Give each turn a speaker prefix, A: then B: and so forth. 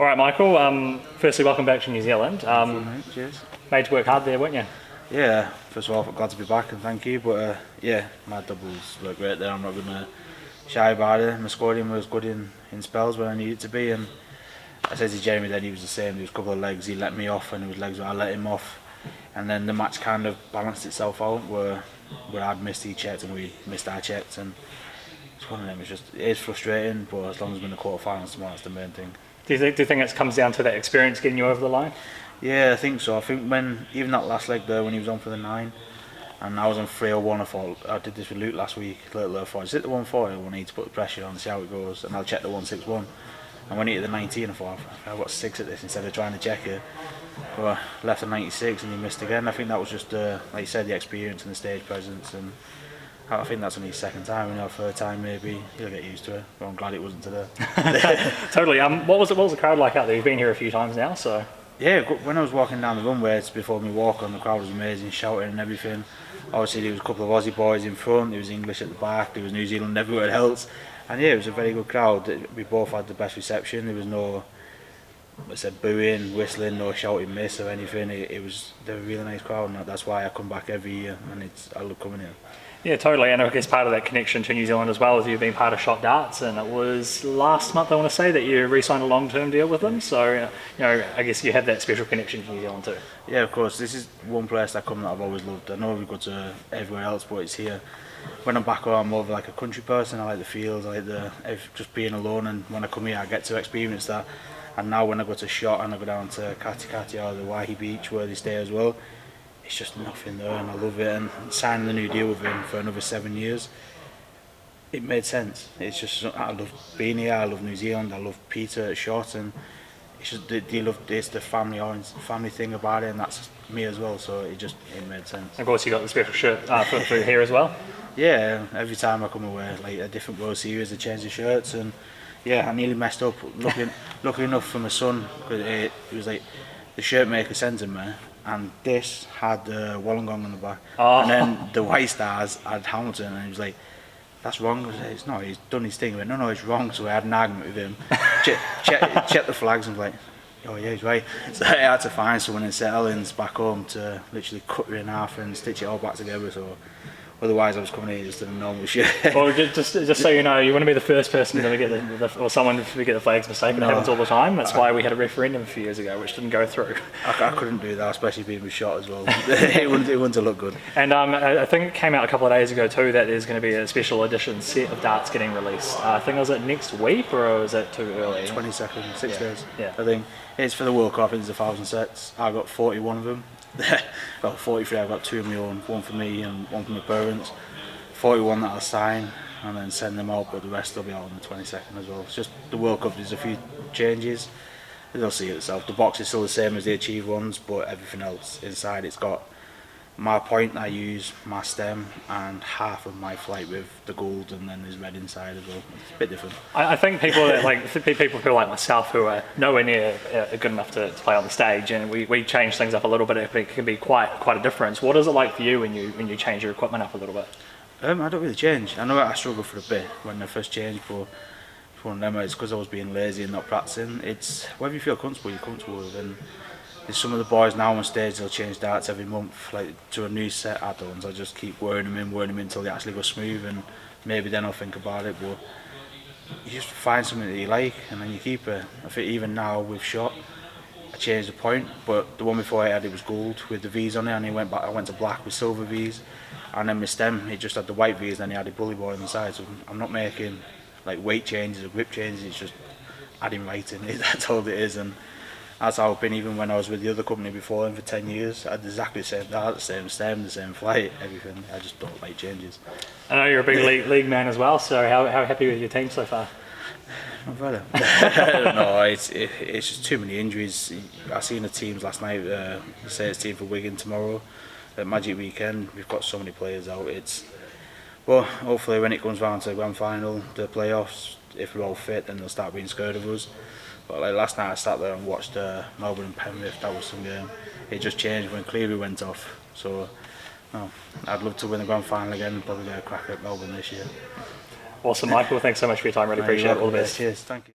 A: All right, Michael. Firstly, welcome back to New Zealand.
B: Cheers.
A: Made to work hard there, weren't you?
B: Yeah, first of all, glad to be back and thank you. But yeah, my doubles were great there. I'm not going to shy about it. My scoring was good in spells where I needed to be. And I said to Jeremy then he was the same. There was a couple of legs he let me off, and there was legs where I let him off. And then the match kind of balanced itself out where I'd missed, he checked, and we missed, I checked. And it's one of them. It is frustrating, but as long as we're in the quarterfinals tomorrow, that's the main thing.
A: Do you think it comes down to that experience getting you over the line?
B: Yeah, I think so. I think even that last leg there when he was on for the 9 and I was on 301, I thought I did this with Luke last week. I thought just hit the 140, I need to put the pressure on, see how it goes, and I'll check the 161. And when he hit the 19, I thought I've got 6 at this instead of trying to check it. But I left the 96 and he missed again. I think that was just like you said, the experience and the stage presence, and I think that's only his second time, third time maybe. He'll get used to it. But I'm glad it wasn't today.
A: Totally. What was the crowd like out there? You've been here a few times now, so.
B: Yeah, when I was walking down the runway, it's before me walk on, the crowd was amazing, shouting and everything. Obviously there was a couple of Aussie boys in front, there was English at the back, there was New Zealand everywhere else. And yeah, it was a very good crowd. We both had the best reception. There was no, booing, whistling, no shouting miss or anything. They were a really nice crowd, and that's why I come back every year, and I love coming here.
A: Yeah, totally. And I guess part of that connection to New Zealand as well is you've been part of Shot Darts, and it was last month I want to say that you re-signed a long-term deal with them. So I guess you have that special connection to New Zealand too.
B: Yeah, of course. This is one place that I've always loved. I know we go to everywhere else, but it's here. When I'm back home, I'm more of like a country person. I like the fields, I like just being alone, and when I come here, I get to experience that. And now when I go to Shot and I go down to Katikati or the Waihi Beach where they stay as well, it's just nothing there, and I love it. And signing the new deal with him for another 7 years, it made sense. It's just, I love being here, I love New Zealand, I love Peter at Shot, and it's just it's the family thing about it, and that's me as well. So it made sense.
A: Of course, you got the special shirt for here as well.
B: Yeah, every time I come away, like a different World Series, they change the shirts, and yeah, I nearly messed up. Lucky enough for my son, because it was like the shirt maker sent him me. And this had Wollongong on the back, and then the White Stars had Hamilton, and he was like, "That's wrong." I was like, "It's not. He's done his thing." He went, "No, it's wrong." So I had an argument with him. check the flags, and I was like, "Oh yeah, he's right." So I had to find someone in St Helens back home to literally cut it in half and stitch it all back together. So otherwise, I was coming here just in a normal shirt.
A: Well, just so you know, you want to be the first person to get or someone to get the flags mistaken. It happens all the time. That's why we had a referendum a few years ago, which didn't go through.
B: I couldn't do that, especially being with Shot as well. it wouldn't have looked good.
A: And I think it came out a couple of days ago too that there's going to be a special edition set of darts getting released. I think was it next week or was it too early?
B: 22nd, 6 days.
A: Yeah.
B: I think it's for the World Cup. It's 1,000 sets. I got 41 of them. Well, 43. I've got 2 of my own, one for me and one for my parents. 41 that I'll sign and then send them out, but the rest will be out on the 22nd as well. It's just the World Cup, there's a few changes. They'll see it itself. The box is still the same as the Achieve ones, but everything else inside, it's got my point I use, my stem, and half of my flight with the gold, and then there's red inside as well. It's a bit different.
A: I think people feel like myself who are nowhere near good enough to play on the stage, and we change things up a little bit. It can be quite a difference. What is it like for you when you change your equipment up a little bit?
B: I don't really change. I know I struggled for a bit when I first changed, but it's one of them. It's because I was being lazy and not practicing. It's whether you feel comfortable, you're comfortable with. And there's some of the boys now on stage, they'll change darts every month, like to a new set add-ons. I just keep wearing them in until they actually go smooth, and maybe then I'll think about it. But you just find something that you like, and then you keep it. I think even now with Shot, I changed the point, but the one before I had it was gold with the V's on it, and I went to black with silver V's. And then my stem, it just had the white V's, and then he had a bully boy on the side. So I'm not making like weight changes or grip changes, it's just adding weight in it. That's all it is. And that's how I've been even when I was with the other company before him for 10 years. I had exactly the same dart, the same stem, the same flight, everything. I just don't like changes.
A: I know you're a big league man as well, so how happy with your team so far?
B: Not better. No, it's just too many injuries. I seen the teams last night, the Saints team for Wigan tomorrow. At Magic Weekend, we've got so many players out. Well, hopefully when it comes round to the grand final, the playoffs, if we're all fit, then they'll start being scared of us. But like last night, I sat there and watched Melbourne and Penrith. That was some game. It just changed when Cleary went off. So, I'd love to win the grand final again and probably get a crack at Melbourne this year.
A: Awesome, Michael. Thanks so much for your time. Really appreciate it. All the best.
B: Cheers. Thank you.